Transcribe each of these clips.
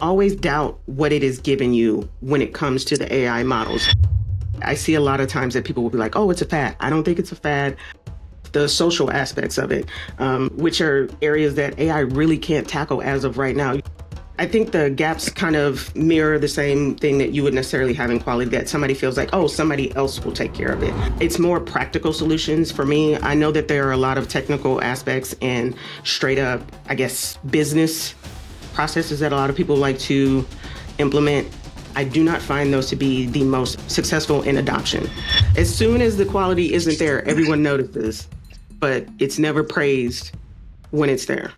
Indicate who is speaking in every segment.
Speaker 1: Always doubt what it is giving you when it comes to the AI models. I see a lot of times that people will be like, oh, it's a fad. I don't think it's a fad. The social aspects of it, which are areas that AI really can't tackle as of right now. I think the gaps kind of mirror the same thing that you would necessarily have in quality, that somebody feels like, oh, somebody else will take care of it. It's more practical solutions for me. I know that there are a lot of technical aspects and straight up, I guess, business processes that a lot of people like to implement. I do not find those to be the most successful in adoption. As soon as the quality isn't there, everyone notices, but it's never praised when it's there.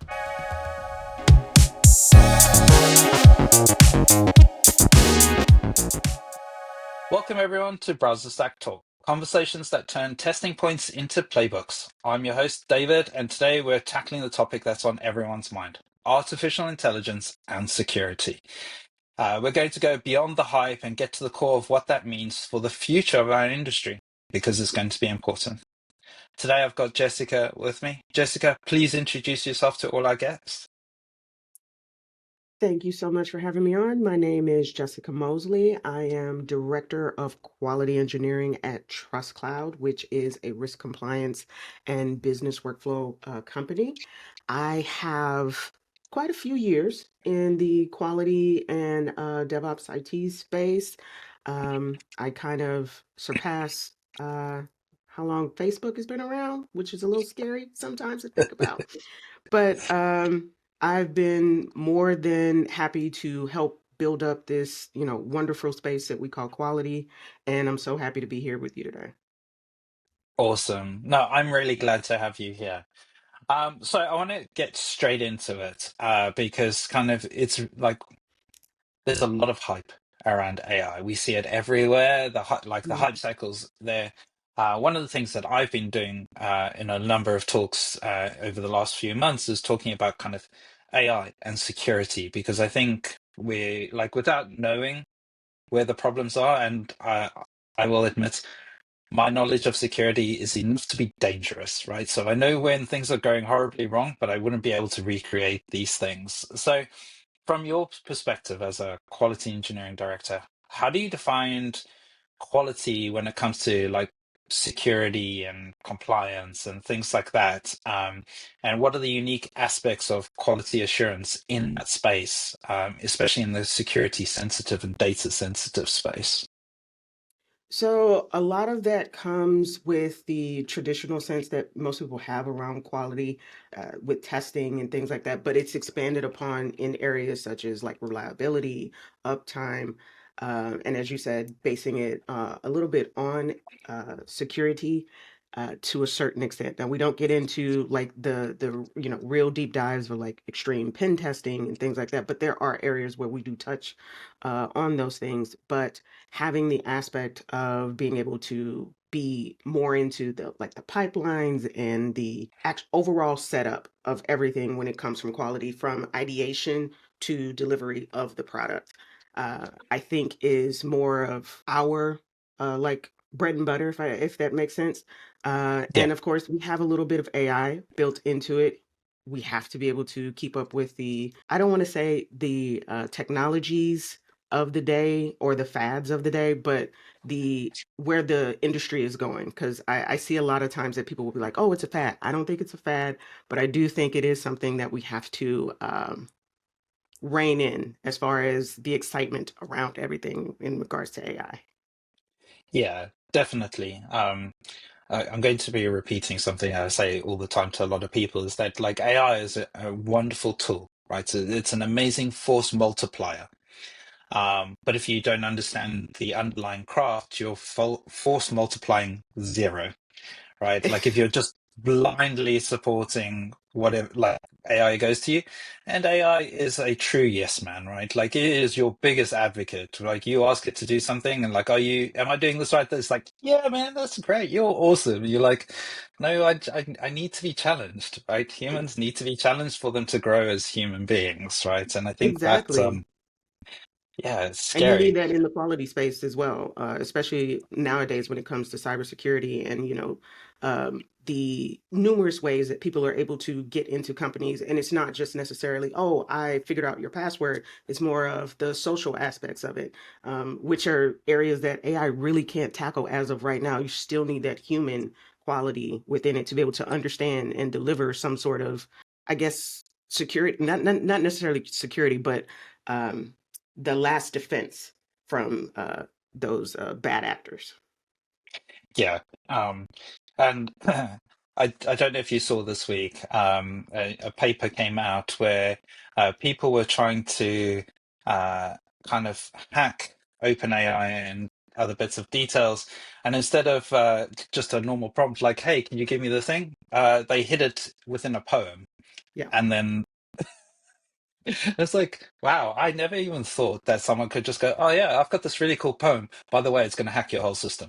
Speaker 2: Welcome everyone to BrowserStack Talk, conversations that turn testing points into playbooks. I'm your host, David, and today we're tackling the topic that's on everyone's mind, artificial intelligence and security. We're going to go beyond the hype and get to the core of what that means for the future of our industry, because it's going to be important. Today I've got Jessica with me. Jessica, please introduce yourself to all our guests.
Speaker 1: Thank you so much for having me on. My name is Jessica Mosley. I am Director of Quality Engineering at TrustCloud, which is a risk compliance and business workflow company. I have quite a few years in the quality and DevOps IT space. I kind of surpass how long Facebook has been around, which is a little scary sometimes to think about. But I've been more than happy to help build up this, wonderful space that we call quality. And I'm so happy to be here with you today.
Speaker 2: Awesome. No, I'm really glad to have you here. So I want to get straight into it because kind of it's like there's a lot of hype around AI. We see it everywhere. The
Speaker 1: Mhm.
Speaker 2: hype cycles there. One of the things that I've been doing in a number of talks over the last few months is talking about kind of AI and security, because I think we like without knowing where the problems are, and I will admit my knowledge of security is enough to be dangerous, right? So I know when things are going horribly wrong, but I wouldn't be able to recreate these things. So from your perspective as a quality engineering director, how do you define quality when it comes to like security and compliance and things like that? And what are the unique aspects of quality assurance in that space, especially in the security sensitive and data sensitive space?
Speaker 1: So a lot of that comes with the traditional sense that most people have around quality, with testing and things like that, but it's expanded upon in areas such as like reliability, uptime, and as you said, basing it a little bit on security to a certain extent. Now we don't get into like the real deep dives or like extreme pen testing and things like that, but there are areas where we do touch on those things. But having the aspect of being able to be more into the like the pipelines and the overall setup of everything when it comes from quality, from ideation to delivery of the product, I think is more of our like bread and butter, if that makes sense.
Speaker 2: Yeah.
Speaker 1: And of course, we have a little bit of AI built into it. We have to be able to keep up with the, I don't want to say the technologies of the day or the fads of the day, but the where the industry is going. Because I see a lot of times that people will be like, oh, it's a fad. I don't think it's a fad, but I do think it is something that we have to rein in as far as the excitement around everything in regards to AI.
Speaker 2: Yeah, definitely. I'm going to be repeating something I say all the time to a lot of people is that like AI is a wonderful tool, right? So it's an amazing force multiplier. But if you don't understand the underlying craft, you're force multiplying zero, right? Like if you're just blindly supporting whatever, like AI goes to you, and AI is a true yes man, right? Like it is your biggest advocate. Like you ask it to do something, and like, am I doing this right? It's like, yeah, man, that's great. You're awesome. You're like, no, I need to be challenged, right? Humans need to be challenged for them to grow as human beings, right? And I think that,
Speaker 1: Exactly.
Speaker 2: yeah, it's
Speaker 1: And you need
Speaker 2: scary.
Speaker 1: that in the quality space as well, especially nowadays when it comes to cybersecurity and, the numerous ways that people are able to get into companies. And it's not just necessarily, oh, I figured out your password. It's more of the social aspects of it, which are areas that AI really can't tackle as of right now. You still need that human quality within it to be able to understand and deliver some sort of, I guess, security, not necessarily security, but um, the last defense from those bad actors.
Speaker 2: Yeah. And I don't know if you saw this week, a paper came out where people were trying to uh, kind of hack OpenAI and other bits of details. And instead of just a normal prompt like, hey, can you give me the thing? They hid it within a poem.
Speaker 1: Yeah.
Speaker 2: And then it's like, wow, I never even thought that someone could just go, oh, yeah, I've got this really cool poem. By the way, it's going to hack your whole system.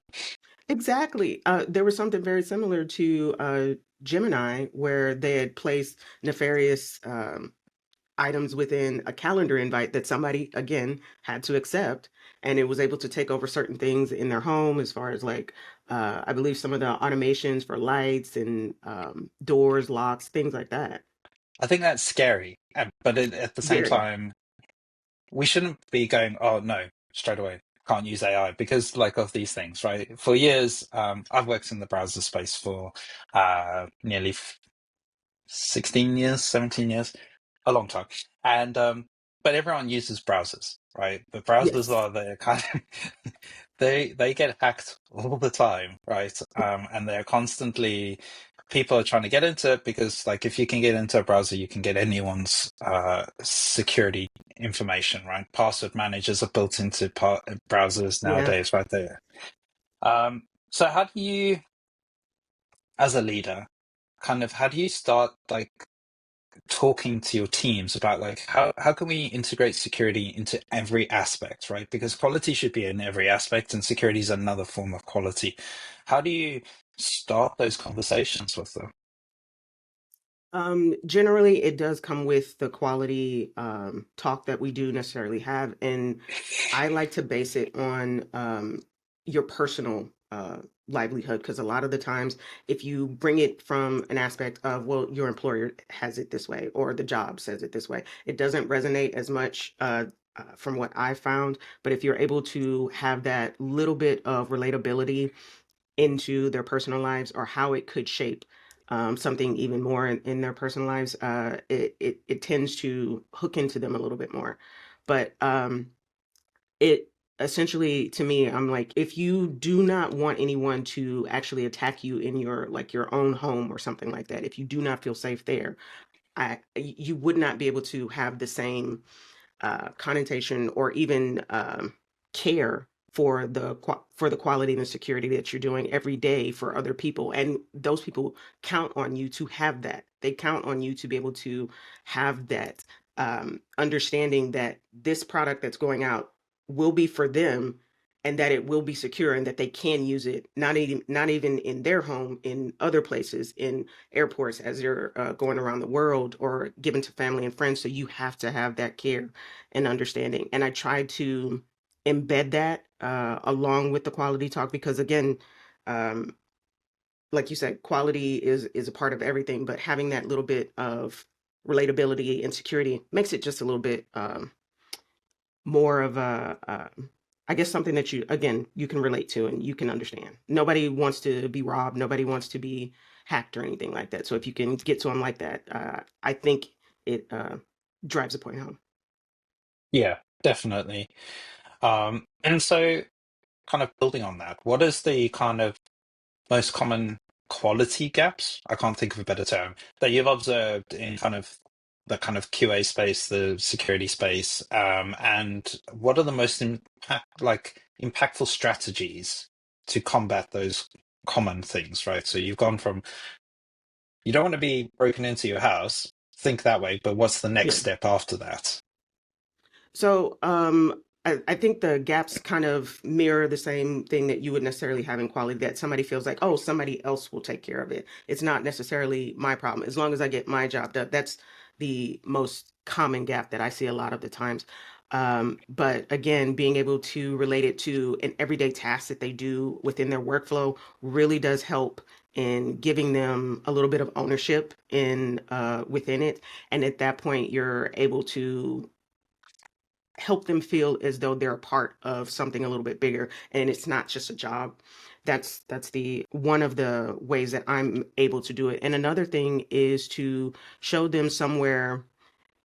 Speaker 1: Exactly. There was something very similar to Gemini, where they had placed nefarious items within a calendar invite that somebody, again, had to accept. And it was able to take over certain things in their home, as far as like, I believe some of the automations for lights and doors, locks, things like that.
Speaker 2: I think that's scary. But at the same
Speaker 1: Very.
Speaker 2: time, we shouldn't be going, oh no, straight away, can't use AI because like of these things, right? For years, I've worked in the browser space for nearly 16 years, 17 years, a long time. And but everyone uses browsers, right? The browsers
Speaker 1: Yes.
Speaker 2: are the kind of they get hacked all the time, right? And they're constantly people are trying to get into it because like if you can get into a browser, you can get anyone's security information, right? Password managers are built into browsers
Speaker 1: Yeah.
Speaker 2: nowadays, right there. So how do you, as a leader, kind of how do you start like talking to your teams about like how can we integrate security into every aspect, right? Because quality should be in every aspect and security is another form of quality. How do you start those conversations with them?
Speaker 1: Generally, it does come with the quality talk that we do necessarily have, and I like to base it on your personal livelihood, because a lot of the times, if you bring it from an aspect of, well, your employer has it this way or the job says it this way, it doesn't resonate as much from what I found. But if you're able to have that little bit of relatability into their personal lives, or how it could shape something even more in their personal lives, it tends to hook into them a little bit more. But it essentially, to me, I'm like, if you do not want anyone to actually attack you in your, like, your own home or something like that, if you do not feel safe there, you would not be able to have the same connotation or even care for for the quality and the security that you're doing every day for other people. And those people count on you to have that. They count on you to be able to have that understanding that this product that's going out will be for them, and that it will be secure, and that they can use it, not even in their home, in other places, in airports, as they're going around the world, or given to family and friends. So you have to have that care and understanding. And I try to embed that along with the quality talk, because again, um, like you said, quality is a part of everything, but having that little bit of relatability and security makes it just a little bit more of a I guess something that you, again, you can relate to and you can understand. Nobody wants to be robbed, nobody wants to be hacked or anything like that. So if you can get to them like that, I think it drives the point home.
Speaker 2: Yeah, definitely. And so kind of building on that, what is the kind of most common quality gaps, I can't think of a better term, that you've observed in kind of the kind of QA space, the security space, and what are the most impactful strategies to combat those common things, right? So you've gone from you don't want to be broken into your house, think that way, but what's the next
Speaker 1: Yeah.
Speaker 2: step after that?
Speaker 1: So I think the gaps kind of mirror the same thing that you would necessarily have in quality, that somebody feels like, oh, somebody else will take care of it. It's not necessarily my problem. As long as I get my job done, that's the most common gap that I see a lot of the times. But again, being able to relate it to an everyday task that they do within their workflow really does help and giving them a little bit of ownership in within it. And at that point, you're able to help them feel as though they're a part of something a little bit bigger and it's not just a job. That's the one of the ways that I'm able to do it. And another thing is to show them somewhere,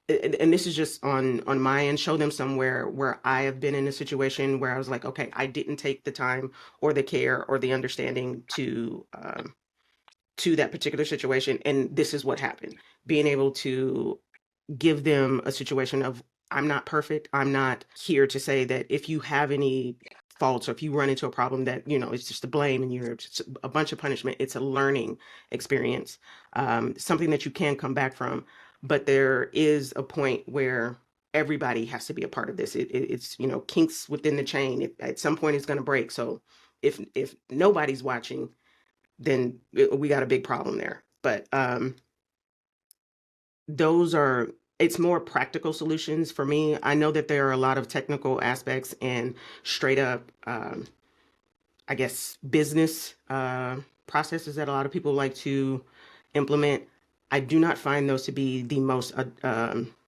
Speaker 1: and this is just on my end, show them somewhere where I have been in a situation where I was like, okay, I didn't take the time or the care or the understanding to that particular situation, and this is what happened. Being able to give them a situation of, I'm not perfect. I'm not here to say that if you have any faults or if you run into a problem that, it's just a blame and you're just a bunch of punishment. It's a learning experience, something that you can come back from. But there is a point where everybody has to be a part of this. It's, kinks within the chain. At some point it's going to break. So if nobody's watching, then we got a big problem there. But those are it's more practical solutions for me. I know that there are a lot of technical aspects and straight up I guess business processes that a lot of people like to implement. I do not find those to be the most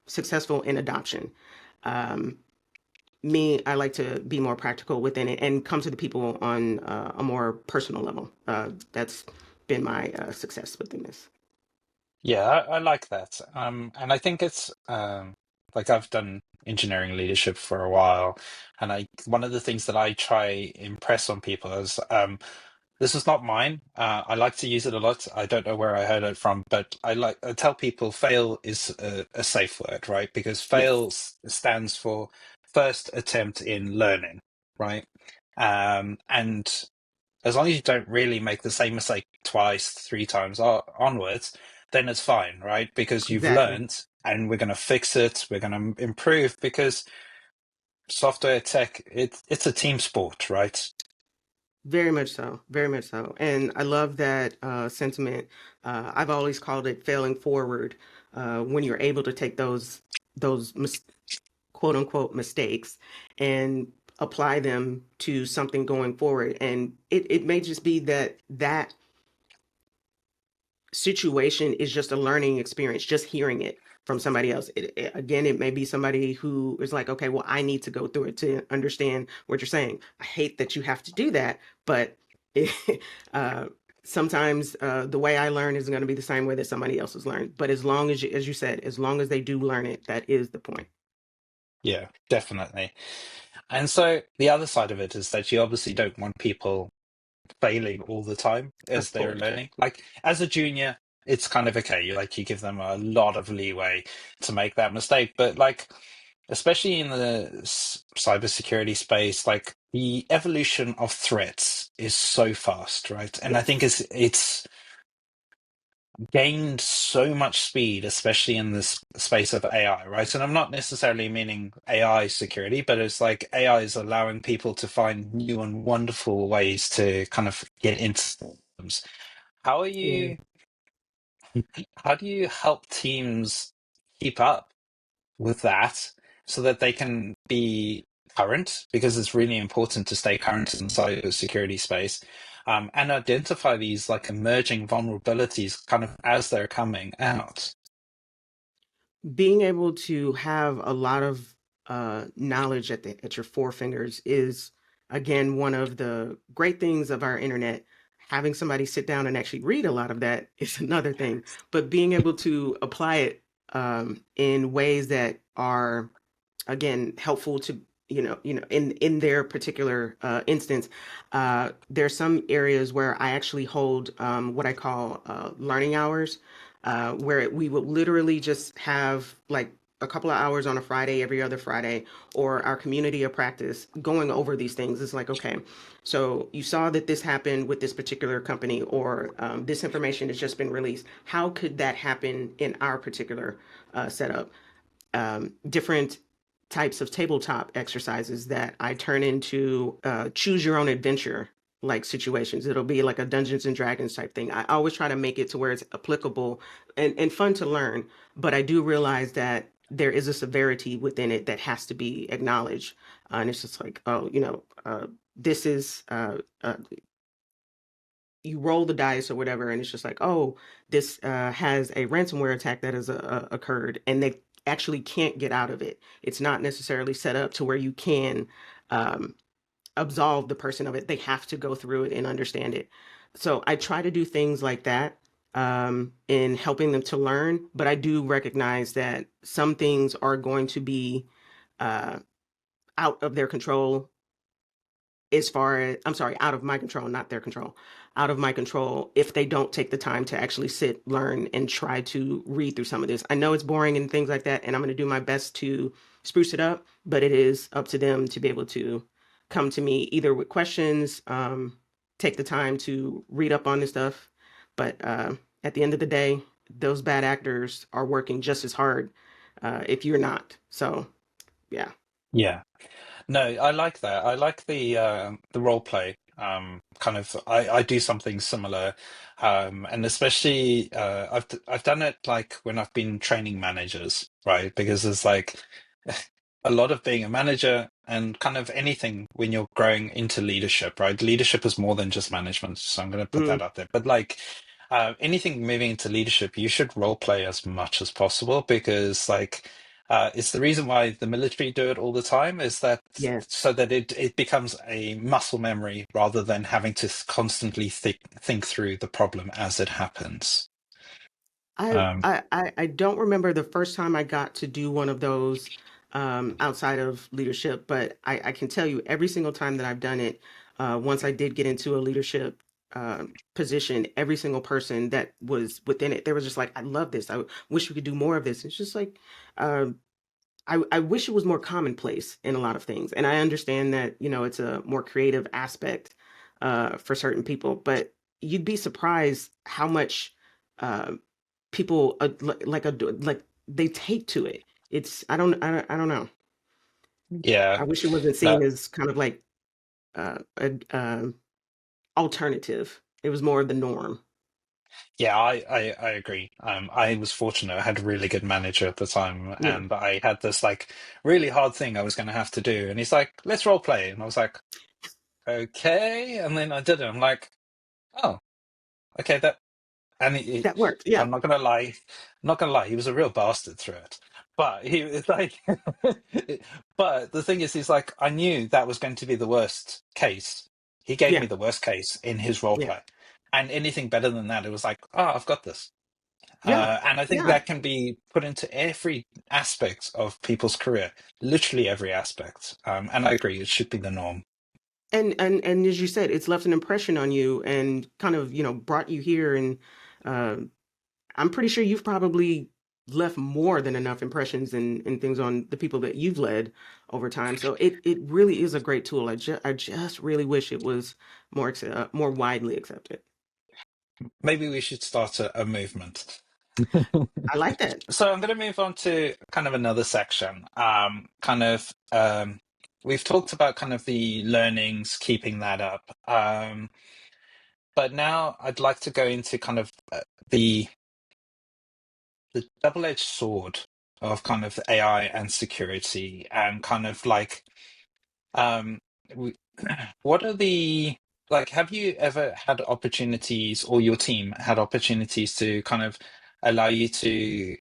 Speaker 1: successful in adoption. um, Me, I like to be more practical within it and come to the people on a more personal level. That's been my success within this.
Speaker 2: Yeah, I like that. And I think it's like I've done engineering leadership for a while, and I one of the things that I try impress on people is this is not mine. I like to use it a lot. I don't know where I heard it from, but I tell people fail is a safe word, right? Because
Speaker 1: Yes,
Speaker 2: stands for first attempt in learning, right? And as long as you don't really make the same mistake twice, three times onwards, then it's fine, right? Because you've
Speaker 1: exactly.
Speaker 2: learned and we're going to fix it, we're going to improve because software tech, it's a team sport, right?
Speaker 1: Very much so. Very much so. And I love that sentiment. I've always called it failing forward, when you're able to take those quote unquote mistakes and apply them to something going forward. And it may just be that situation is just a learning experience, just hearing it from somebody else. Again, it may be somebody who is like, okay, well, I need to go through it to understand what you're saying. I hate that you have to do that, but it, uh, sometimes the way I learn is going to be the same way that somebody else has learned. But as you said, as long as they do learn it, that is the point.
Speaker 2: Yeah, definitely. And so the other side of it is that you obviously don't want people failing all the time as
Speaker 1: Of
Speaker 2: they're
Speaker 1: course.
Speaker 2: learning. Like as a junior, it's kind of okay. You give them a lot of leeway to make that mistake. But like, especially in the cybersecurity space, like the evolution of threats is so fast, right? And I think
Speaker 1: Yes.
Speaker 2: it's gained so much speed, especially in this space of AI, right? And I'm not necessarily meaning AI security, but it's like AI is allowing people to find new and wonderful ways to kind of get into systems. How are
Speaker 1: Yeah.
Speaker 2: you, how do you help teams keep up with that so that they can be current? Because it's really important to stay current in cybersecurity space. And identify these like emerging vulnerabilities kind of as they're coming out.
Speaker 1: Being able to have a lot of knowledge at your four fingers is again one of the great things of our internet. Having somebody sit down and actually read a lot of that is another thing, but being able to apply it in ways that are again helpful to in their particular instance. There's some areas where I actually hold what I call learning hours, where we will literally just have like a couple of hours on a Friday, every other Friday, or our community of practice going over these things. It's like, okay, so you saw that this happened with this particular company, or this information has just been released. How could that happen in our particular setup? Different types of tabletop exercises that I turn into choose your own adventure like situations. It'll be like a Dungeons and Dragons type thing. I always try to make it to where it's applicable and fun to learn, but I do realize that there is a severity within it that has to be acknowledged. And it's just like, oh, this is you roll the dice or whatever, and it's just like, oh, this has a ransomware attack that has occurred, and they actually can't get out of it. It's not necessarily set up to where you can um, absolve the person of it. They have to go through it and understand it. So I try to do things like that in helping them to learn, but I do recognize that some things are going to be uh, out of their control as far as, I'm sorry, out of my control, not their control, out of my control if they don't take the time to actually sit, learn, and try to read through some of this. I know it's boring and things like that, and I'm going to do my best to spruce it up, but it is up to them to be able to come to me either with questions, take the time to read up on this stuff. But at the end of the day, those bad actors are working just as hard if you're not. So, yeah.
Speaker 2: Yeah. No, I like that. I like the role play. Kind of, I do something similar, and especially I've done it like when I've been training managers, right? Because there's like a lot of being a manager and kind of anything when you're growing into leadership, right? Leadership is more than just management, so I'm going to put
Speaker 1: Mm,
Speaker 2: that out there. But like anything moving into leadership, you should role play as much as possible because like. It's the reason why the military do it all the time is that
Speaker 1: yes.
Speaker 2: so that it becomes a muscle memory rather than having to constantly think through the problem as it happens. Um,
Speaker 1: I don't remember the first time I got to do one of those outside of leadership, but I can tell you every single time that I've done it, once I did get into a leadership position, every single person that was within it, they were just like, I love this. I wish we could do more of this. It's just like, um, I wish it was more commonplace in a lot of things. And I understand that, it's a more creative aspect for certain people, but you'd be surprised how much uh, people like they take to it. It's I don't know.
Speaker 2: yeah,
Speaker 1: I wish it wasn't
Speaker 2: no,
Speaker 1: seen as kind of like a alternative. It was more of the norm.
Speaker 2: yeah, I agree. I was fortunate. I had a really good manager at the time,
Speaker 1: Yeah.
Speaker 2: and I had this like really hard thing I was going to have to do, and he's like, "Let's role play," and I was like, "Okay," and then I did it. I'm like, "Oh, okay, that." And
Speaker 1: That worked. Yeah.
Speaker 2: I'm not gonna lie, he was a real bastard through it. But he was like, but the thing is, he's like, I knew that was going to be the worst case. He gave me
Speaker 1: Yeah.
Speaker 2: the worst case in his role
Speaker 1: Yeah.
Speaker 2: play, and anything better than that, it was like, oh, I've got this.
Speaker 1: Yeah.
Speaker 2: And I think
Speaker 1: Yeah.
Speaker 2: that can be put into every aspect of people's career, literally every aspect. And I agree, it should be the norm.
Speaker 1: And as you said, it's left an impression on you and kind of, brought you here. And uh, I'm pretty sure you've probably left more than enough impressions and things on the people that you've led over time. So it really is a great tool. I just really wish it was more widely accepted.
Speaker 2: Maybe we should start a movement.
Speaker 1: I like that.
Speaker 2: So I'm going to move on to kind of another section. We've talked about kind of the learnings, keeping that up. But now I'd like to go into kind of the double-edged sword of kind of AI and security, and kind of like um, we, what are the like? Have you ever had opportunities, or your team had opportunities to kind of allow you to?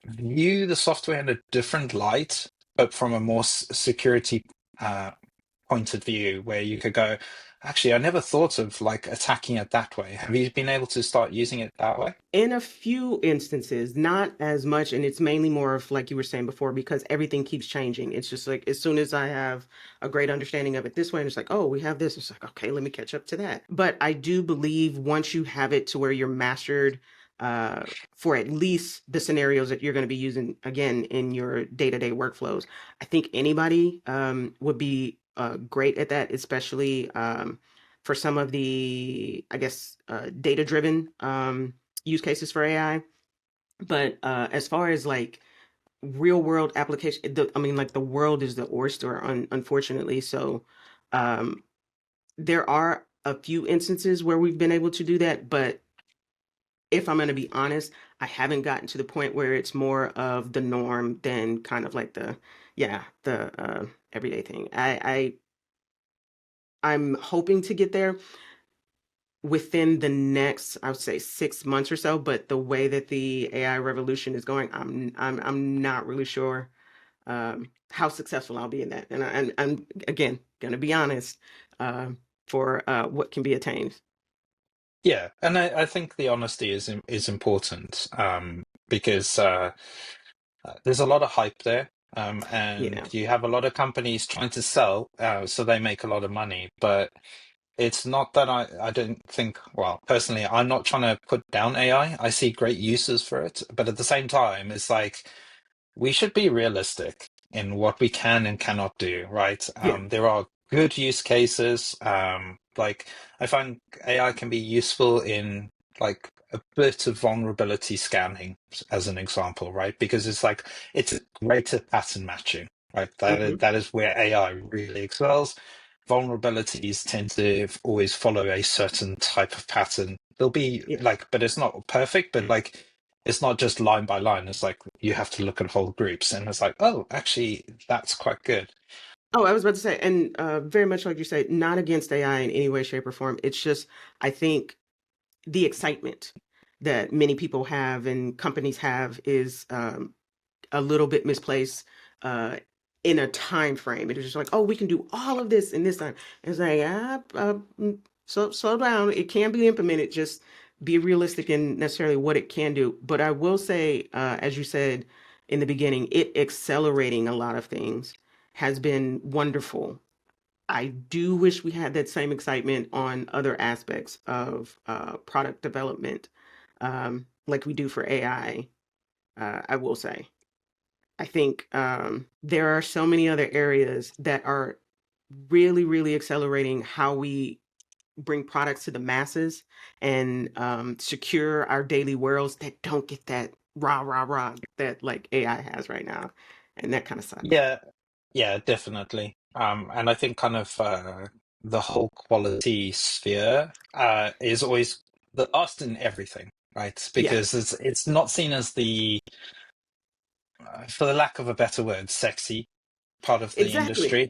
Speaker 2: View the software in a different light, but from a more security uh, point of view, where you could go, actually, I never thought of like attacking it that way. Have you been able to start using it that way?
Speaker 1: In a few instances, not as much, and it's mainly more of like you were saying before, because everything keeps changing. It's just like as soon as I have a great understanding of it this way, and it's like, oh, we have this. It's like, okay, let me catch up to that. But I do believe once you have it to where you're mastered uh, for at least the scenarios that you're going to be using again in your day-to-day workflows, I think anybody would be great at that, especially for some of the, I guess, data-driven use cases for AI. But as far as like real world application, I mean, like the world is the oyster, unfortunately. So um, there are a few instances where we've been able to do that. But if I'm going to be honest, I haven't gotten to the point where it's more of the norm than kind of like the everyday thing. I'm hoping to get there. within the next, I would say 6 months or so. But the way that the AI revolution is going, I'm not really sure how successful I'll be in that. And I'm again going to be honest for what can be attained.
Speaker 2: Yeah, and I think the honesty is important because there's a lot of hype there, and
Speaker 1: Yeah.
Speaker 2: you have a lot of companies trying to sell, so they make a lot of money. But it's not that I don't think, well, personally, I'm not trying to put down AI. I see great uses for it, but at the same time, it's like we should be realistic in what we can and cannot do, right?
Speaker 1: Yeah.
Speaker 2: There are good use cases. Like I find AI can be useful in like a bit of vulnerability scanning, as an example, right? Because it's like it's a greater pattern matching, right?
Speaker 1: Hmm.
Speaker 2: That is where AI really excels. Vulnerabilities tend to always follow a certain type of pattern. They'll be
Speaker 1: Yeah.
Speaker 2: like, but it's not perfect, but like it's not just line by line. It's like you have to look at whole groups, and it's like, oh, actually, that's quite good.
Speaker 1: Oh, I was about to say, and very much like you say, not against AI in any way, shape, or form. It's just, I think the excitement that many people have and companies have is a little bit misplaced uh, in a time frame. It is just like, oh, we can do all of this in this time. It's like, slow down. It can be implemented. Just be realistic in necessarily what it can do. But I will say, as you said in the beginning, it accelerating a lot of things has been wonderful. I do wish we had that same excitement on other aspects of product development, like we do for AI. I will say. I think there are so many other areas that are really, really accelerating how we bring products to the masses and secure our daily worlds that don't get that rah, rah, rah that like AI has right now. And that kind of sucks.
Speaker 2: Yeah, yeah, definitely. And I think kind of the whole quality sphere is always the last in everything, right?
Speaker 1: Yeah,
Speaker 2: Because it's not seen as the, for the lack of a better word, sexy part of the
Speaker 1: exactly.
Speaker 2: industry,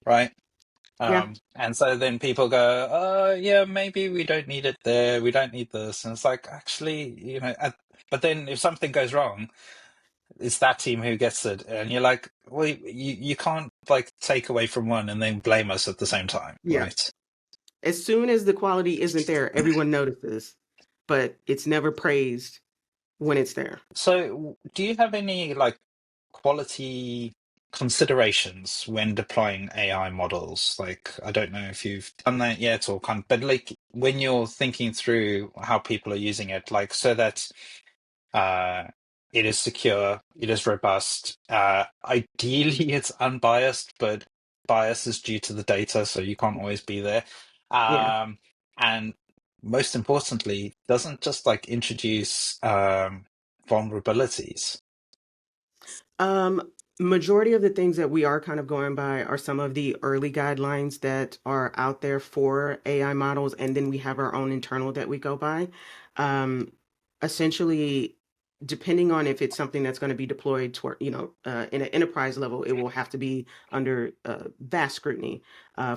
Speaker 2: right?
Speaker 1: Yeah,
Speaker 2: And so then people go, yeah, maybe we don't need it there. We don't need this. And it's like, actually, but then if something goes wrong, it's that team who gets it. And you're like, well, you can't like take away from one and then blame us at the same time,
Speaker 1: yeah.
Speaker 2: right?
Speaker 1: As soon as the quality isn't there, everyone notices, but it's never praised when it's there.
Speaker 2: So do you have any like quality considerations when deploying AI models? Like, I don't know if you've done that yet or can't, but like when you're thinking through how people are using it, like so that Uh, it is secure, it is robust. Ideally, it's unbiased, but bias is due to the data, so you can't always be there.
Speaker 1: Yeah.
Speaker 2: And most importantly, doesn't just like introduce vulnerabilities.
Speaker 1: Um, Majority of the things that we are kind of going by are some of the early guidelines that are out there for AI models, and then we have our own internal that we go by. Um, Essentially, depending on if it's something that's going to be deployed toward, in an enterprise level, it will have to be under vast scrutiny.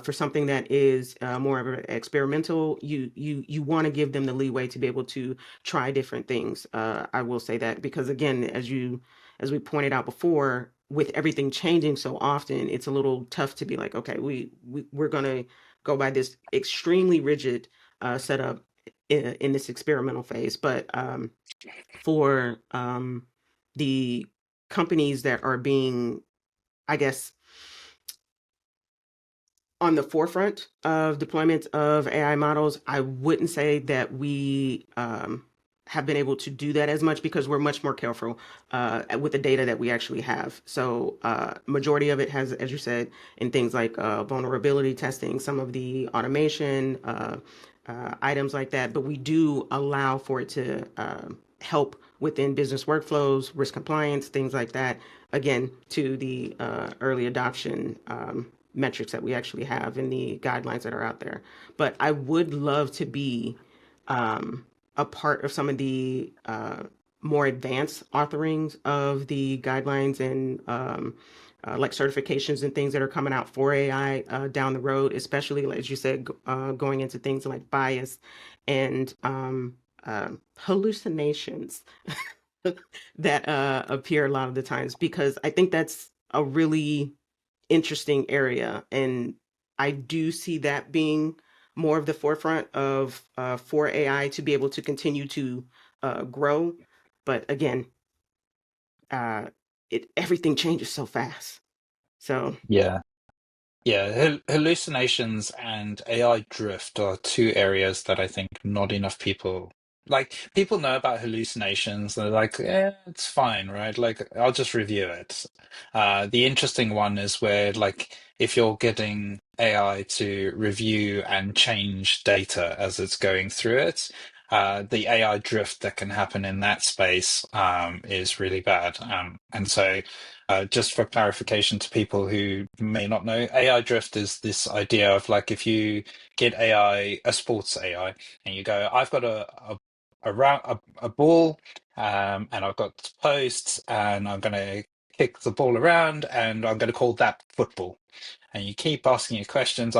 Speaker 1: For something that is more of an experimental, you want to give them the leeway to be able to try different things. I will say that because again, as we pointed out before, with everything changing so often, it's a little tough to be like, okay, we're gonna go by this extremely rigid setup in this experimental phase. But for the companies that are being, I guess, on the forefront of deployment of AI models, I wouldn't say that we have been able to do that as much because we're much more careful with the data that we actually have. So, majority of it has, as you said, in things like vulnerability testing, some of the automation items like that. But we do allow for it to help within business workflows, risk compliance, things like that. Again, to the early adoption metrics that we actually have in the guidelines that are out there. But I would love to be a part of some of the more advanced authoring of the guidelines and like certifications and things that are coming out for AI down the road, especially as you said, going into things like bias and hallucinations that appear a lot of the times, because I think that's a really interesting area, and I do see that being more of the forefront of for AI to be able to continue to grow. But again, uh, it everything changes so fast. So
Speaker 2: Yeah. Yeah, hallucinations and AI drift are two areas that I think not enough people like. People know about hallucinations. They're like, it's fine, right? Like, I'll just review it. The interesting one is where, like, if you're getting AI to review and change data as it's going through it, the AI drift that can happen in that space is really bad. And so. Just for clarification to people who may not know, AI drift is this idea of like if you get AI, a sports AI, and you go, I've got a ball, and I've got posts, and I'm going to kick the ball around, and I'm going to call that football. And you keep asking your questions,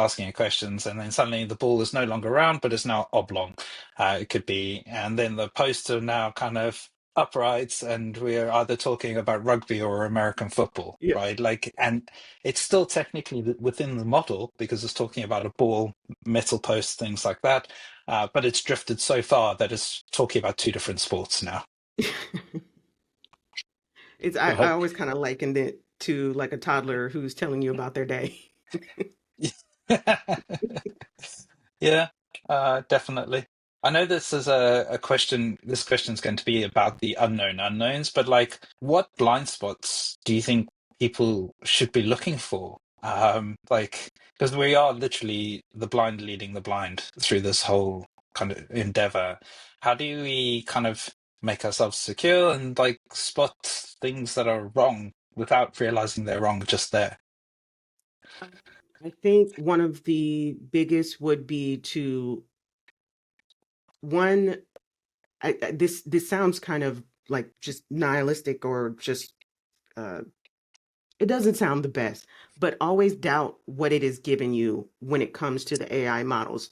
Speaker 2: and then suddenly the ball is no longer round, but it's now oblong. It could be, and then the posts are now kind of uprights, and we're either talking about rugby or American football,
Speaker 1: yeah,
Speaker 2: right? Like, and it's still technically within the model because it's talking about a ball, metal post, things like that. But it's drifted so far that it's talking about two different sports now.
Speaker 1: it's I
Speaker 2: Right?
Speaker 1: always kind of likened it to like a toddler who's telling you about their day.
Speaker 2: Yeah, definitely. I know this is a question. This question is going to be about the unknown unknowns, but like, what blind spots do you think people should be looking for? Like, because we are literally the blind leading the blind through this whole kind of endeavor. How do we kind of make ourselves secure and like spot things that are wrong without realizing they're wrong just there?
Speaker 1: I think one of the biggest would be to one. This sounds kind of like just nihilistic or just uh, it doesn't sound the best, but always doubt what it is giving you when it comes to the AI models.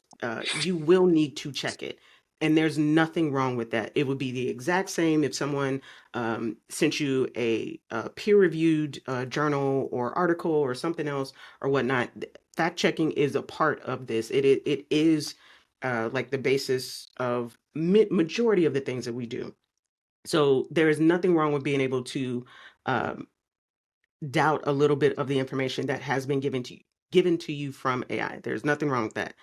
Speaker 1: You will need to check it. And there's nothing wrong with that. It would be the exact same if someone sent you a peer reviewed journal or article or something else or whatnot. Fact checking is a part of this. It is like the basis of majority of the things that we do. So there is nothing wrong with being able to um, doubt a little bit of the information that has been given to you from AI. There's nothing wrong with that.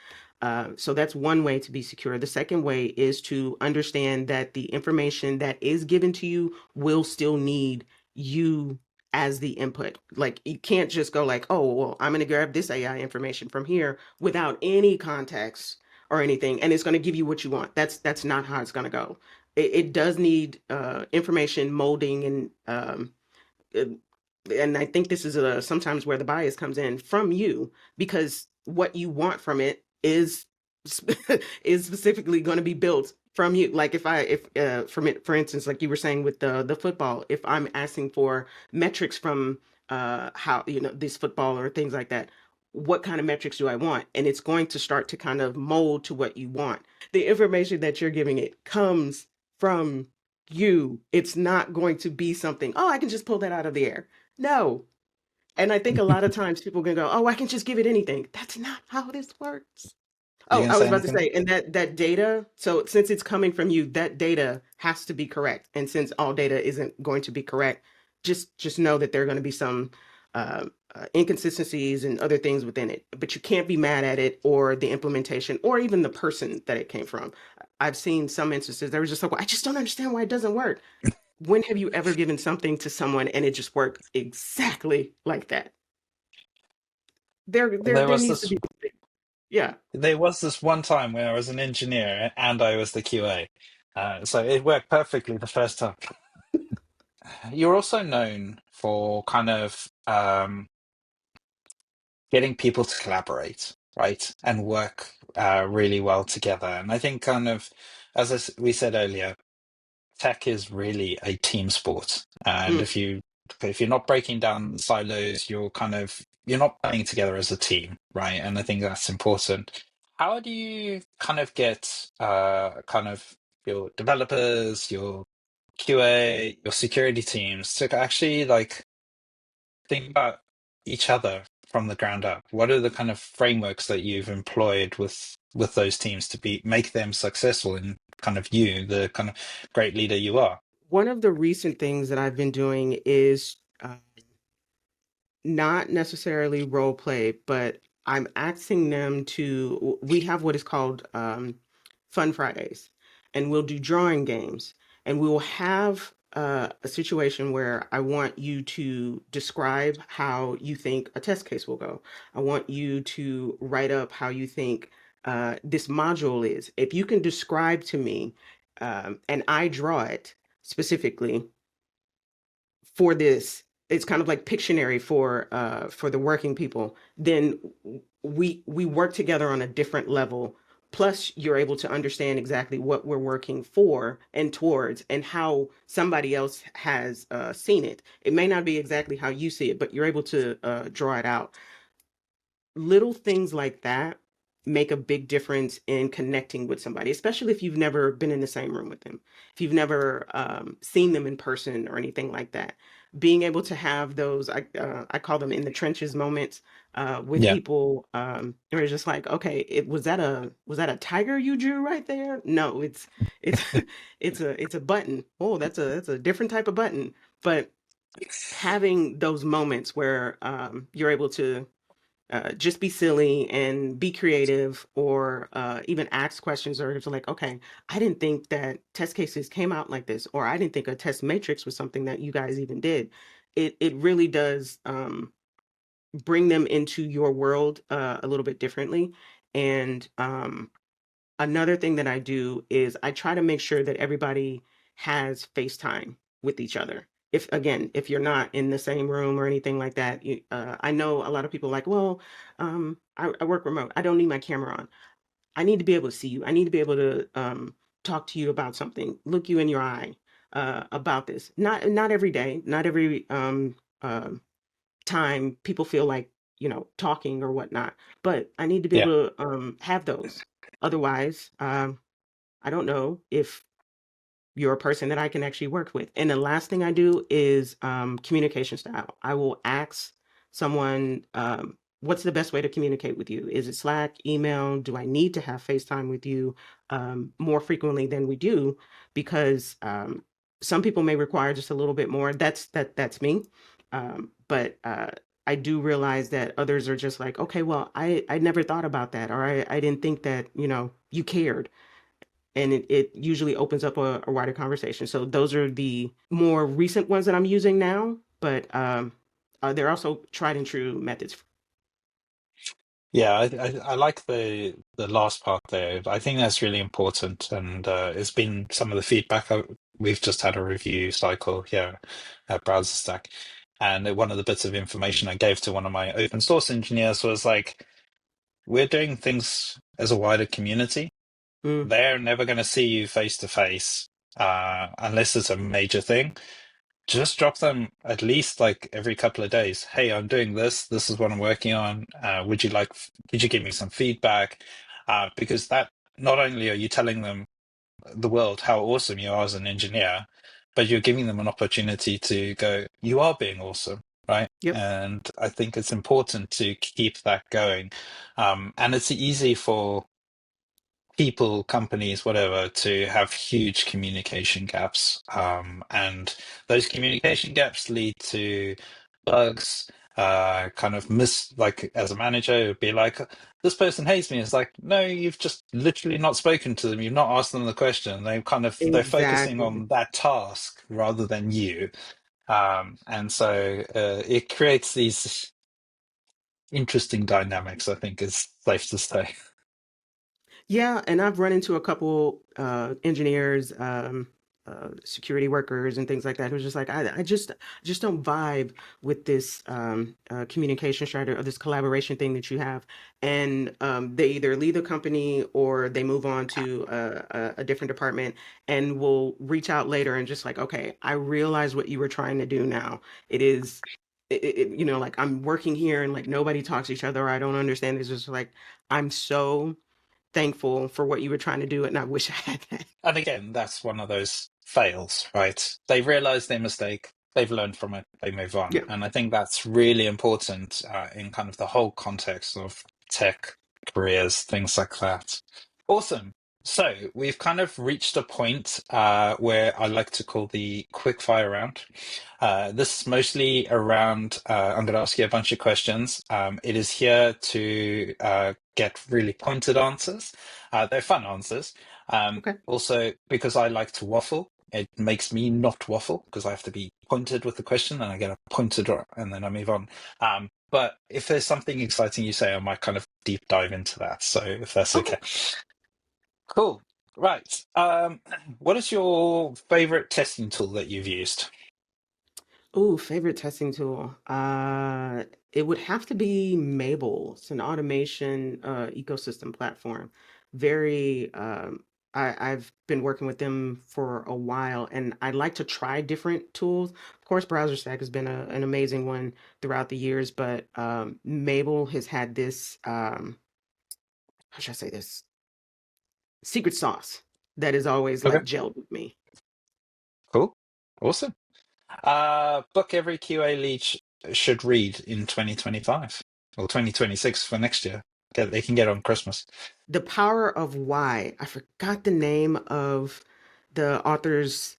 Speaker 1: So that's one way to be secure. The second way is to understand that the information that is given to you will still need you as the input. Like you can't just go like, oh, well, I'm going to grab this AI information from here without any context or anything, and it's going to give you what you want. That's not how it's going to go. It does need information molding uh, and I think this is sometimes where the bias comes in from you, because what you want from it is is specifically going to be built from you. Like if from it, for instance, like you were saying with the football, if I'm asking for metrics from how this football or things like that, what kind of metrics do I want? And it's going to start to kind of mold to what you want. The information that you're giving it comes from you. It's not going to be something, oh, I can just pull that out of the air. No. And I think a lot of times people can go, oh, I can just give it anything. That's not how this works.
Speaker 2: You
Speaker 1: Oh,
Speaker 2: gonna
Speaker 1: I was
Speaker 2: say
Speaker 1: about to
Speaker 2: anything?
Speaker 1: say, and that data, so since it's coming from you, that data has to be correct. And since all data isn't going to be correct, just know that there are going to be some inconsistencies and other things within it. But you can't be mad at it or the implementation or even the person that it came from. I've seen some instances that were just like, well, I just don't understand why it doesn't work. When have you ever given something to someone and it just worked exactly like that?
Speaker 2: There
Speaker 1: There
Speaker 2: was
Speaker 1: needs to
Speaker 2: this
Speaker 1: be, yeah.
Speaker 2: There was this one time where I was an engineer and I was the QA. So it worked perfectly the first time. You're also known for kind of getting people to collaborate, right? And work really well together. And I think kind of, we said earlier, tech is really a team sport. And
Speaker 1: Mm,
Speaker 2: if you if you're not breaking down silos, you're not playing together as a team, right? And I think that's important. How do you kind of get kind of your developers, your QA, your security teams to actually like think about each other from the ground up? What are the kind of frameworks that you've employed with those teams to be make them successful in kind of you, the kind of great leader you are?
Speaker 1: One of the recent things that I've been doing is not necessarily role play, but I'm asking them to. We have what is called Fun Fridays, and we'll do drawing games, and we will have a situation where I want you to describe how you think a test case will go. I want you to write up how you think this module is. If you can describe to me, and I draw it specifically for this, it's kind of like Pictionary for the working people, then we work together on a different level. Plus you're able to understand exactly what we're working for and towards and how somebody else has seen it. It may not be exactly how you see it, but you're able to draw it out. Little things like that make a big difference in connecting with somebody, especially if you've never been in the same room with them, if you've never seen them in person or anything like that. Being able to have those, I call them in the trenches moments with
Speaker 2: Yeah.
Speaker 1: people, where it's just like, okay, was that a tiger you drew right there? No, it's it's a button. Oh, that's a different type of button. But having those moments where you're able to just be silly and be creative, or even ask questions, or it's like, okay, I didn't think that test cases came out like this, or I didn't think a test matrix was something that you guys even did. It really does bring them into your world a little bit differently. And another thing that I do is I try to make sure that everybody has FaceTime with each other. If again, if you're not in the same room or anything like that, I know a lot of people are like, well, I work remote. I don't need my camera on. I need to be able to see you. I need to be able to talk to you about something, look you in your eye about this. Not every day, not every time people feel like, talking or whatnot, but I need to be
Speaker 2: Yeah.
Speaker 1: able to have those. Otherwise, I don't know if you're a person that I can actually work with. And the last thing I do is communication style. I will ask someone, what's the best way to communicate with you? Is it Slack, email? Do I need to have FaceTime with you more frequently than we do? Because some people may require just a little bit more. That's me. But I do realize that others are just like, okay, well, I never thought about that, or I didn't think that, you cared. And it usually opens up a wider conversation. So those are the more recent ones that I'm using now, but they're also tried and true methods.
Speaker 2: Yeah, I like the last part there. I think that's really important, and it's been some of the feedback. We've just had a review cycle here at BrowserStack, and one of the bits of information I gave to one of my open source engineers was like, we're doing things as a wider community.
Speaker 1: Mm,
Speaker 2: They're never going to see you face to face unless it's a major thing. Just drop them at least like every couple of days. Hey, I'm doing this. This is what I'm working on. Could you give me some feedback? Because that not only are you telling them the world how awesome you are as an engineer, but you're giving them an opportunity to go, you are being awesome, right?
Speaker 1: yep.
Speaker 2: And I think it's important to keep that going. And it's easy for people, companies, whatever, to have huge communication gaps. And those communication gaps lead to bugs, kind of like as a manager, it would be like, this person hates me. It's like, no, you've just literally not spoken to them. You've not asked them the question. They're focusing
Speaker 1: Exactly.
Speaker 2: on that task rather than you. And so it creates these interesting dynamics, I think is safe to say.
Speaker 1: Yeah, and I've run into a couple engineers security workers and things like that, who's just like, I just don't vibe with this communication strategy or this collaboration thing that you have. And they either leave the company or they move on to a different department and will reach out later and just like, okay, I realize what you were trying to do now. It is, like I'm working here and like nobody talks to each other, or I don't understand. It's just like, I'm so thankful for what you were trying to do, and I wish I had that.
Speaker 2: And again, that's one of those fails, right? They realize their mistake, they've learned from it, they move on.
Speaker 1: Yeah.
Speaker 2: And I think that's really important in kind of the whole context of tech careers, things like that. Awesome. So we've kind of reached a point where I like to call the quick fire round. This is mostly around, I'm going to ask you a bunch of questions. It is here to get really pointed answers. They're fun answers.
Speaker 1: Okay.
Speaker 2: Also, because I like to waffle, it makes me not waffle because I have to be pointed with the question and I get a pointed and then I move on. But if there's something exciting you say, I might kind of deep dive into that. So if that's
Speaker 1: Okay.
Speaker 2: okay. Cool. Right. What is your favorite testing tool that you've used?
Speaker 1: Ooh, favorite testing tool. It would have to be Mabl. It's an automation ecosystem platform. Very I've been working with them for a while and I like to try different tools. Of course, BrowserStack has been an amazing one throughout the years, but Mabl has had this how should I say this? Secret sauce that is always
Speaker 2: Okay.
Speaker 1: like gelled with me.
Speaker 2: Cool. Awesome. Book every QA lead should read in 2025 or 2026 for next year. They can get on Christmas.
Speaker 1: The Power of Why. I forgot the name of the author's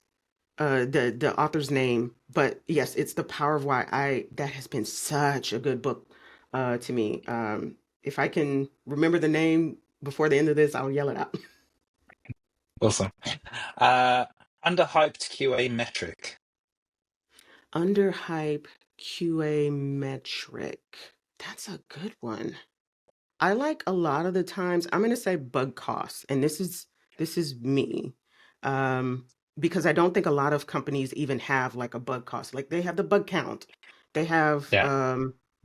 Speaker 1: the author's name, but yes, it's The Power of Why. I That has been such a good book to me. If I can remember the name before the end of this, I'll yell it out.
Speaker 2: Awesome. Uh, Underhyped QA metric.
Speaker 1: Underhype QA metric. That's a good one. I like a lot of the times I'm going to say bug costs, and this is me, um, because I don't think a lot of companies even have like a bug cost. Like they have the bug count, they have
Speaker 2: Yeah.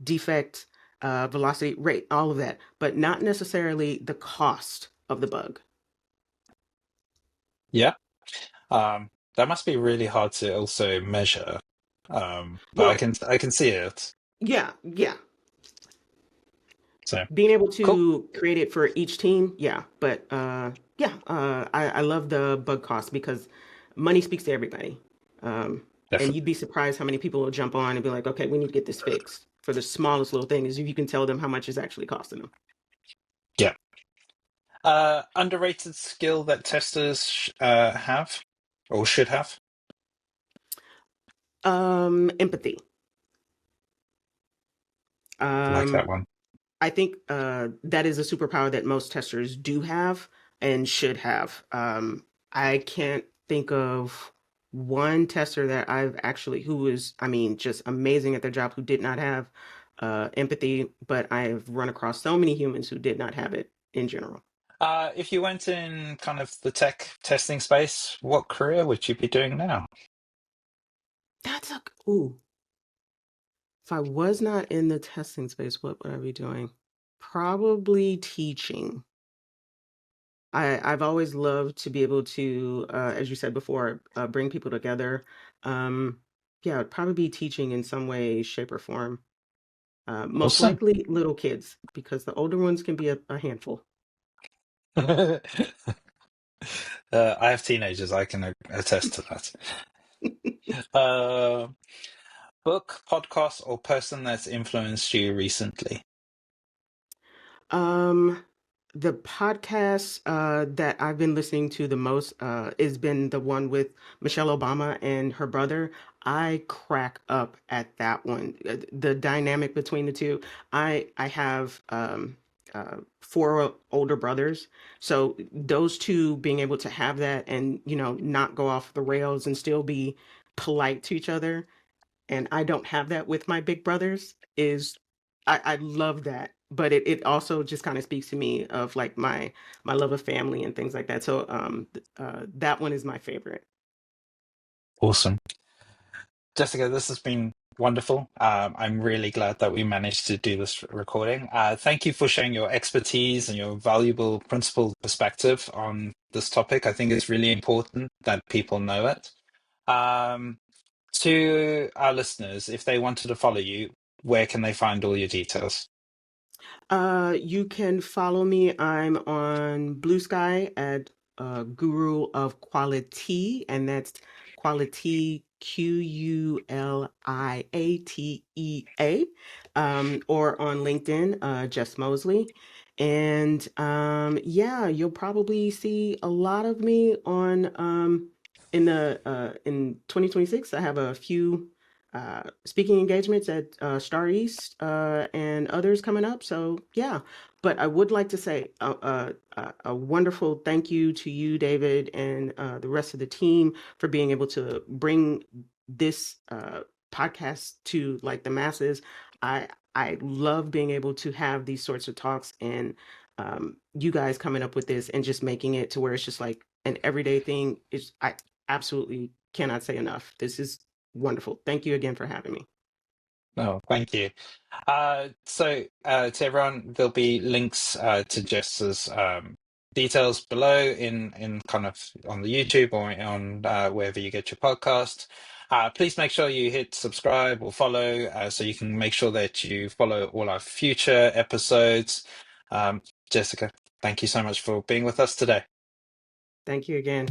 Speaker 1: defect, velocity, rate, all of that, but not necessarily the cost of the bug.
Speaker 2: Yeah. That must be really hard to also measure. But
Speaker 1: Well,
Speaker 2: I can see it.
Speaker 1: yeah, yeah.
Speaker 2: So
Speaker 1: Being able
Speaker 2: cool.
Speaker 1: to create it for each team, yeah. But yeah, I love the bug cost because money speaks to everybody. And you'd
Speaker 2: Definitely.
Speaker 1: be surprised how many people will jump on and be like, okay, we need to get this fixed for the smallest little thing, is if you can tell them how much it's actually costing them.
Speaker 2: Yeah. Underrated skill that testers have or should have.
Speaker 1: Empathy.
Speaker 2: I like that
Speaker 1: Um,
Speaker 2: one.
Speaker 1: I think that is a superpower that most testers do have and should have. I can't think of one tester that I've actually who is, I mean, just amazing at their job who did not have empathy, but I have run across so many humans who did not have it in general.
Speaker 2: If you went in kind of the tech testing space, what career would you be doing now?
Speaker 1: That's a ooh. If I was not in the testing space, what would I be doing? Probably teaching. I've always loved to be able to, as you said before, bring people together. Um, yeah, it'd probably be teaching in some way, shape, or form. Most
Speaker 2: Awesome.
Speaker 1: likely little kids, because the older ones can be a handful.
Speaker 2: I have teenagers. I can attest to that. Uh, Book, podcast, or person that's influenced you recently?
Speaker 1: Um, the podcast that I've been listening to the most has been the one with Michelle Obama and her brother. I crack up at that one. The dynamic between the two. I have four older brothers, so those two being able to have that and not go off the rails and still be polite to each other, and I don't have that with my big brothers, is I love that. But it also just kind of speaks to me of like my love of family and things like that. So that one is my favorite.
Speaker 2: Awesome. Jessica, this has been wonderful. I'm really glad that we managed to do this recording. Thank you for sharing your expertise and your valuable principled perspective on this topic. I think it's really important that people know it. Um, to our listeners, if they wanted to follow you, where can they find all your details?
Speaker 1: You can follow me. I'm on Blue Sky at Guru of Quality, and that's quality Quliatea, or on LinkedIn, Jess Mosley. And yeah, you'll probably see a lot of me on in 2026. I have a few speaking engagements at StarEAST and others coming up. So yeah, but I would like to say a wonderful thank you to you, David, and the rest of the team for being able to bring this podcast to like the masses. I love being able to have these sorts of talks and you guys coming up with this and just making it to where it's just like an everyday thing. Is I absolutely cannot say enough. This is wonderful. Thank you again for having me.
Speaker 2: Oh, thank you. To everyone, there'll be links to Jess's details below in kind of on the YouTube or on wherever you get your podcast. Please make sure you hit subscribe or follow so you can make sure that you follow all our future episodes. Jessica, thank you so much for being with us today.
Speaker 1: Thank you again.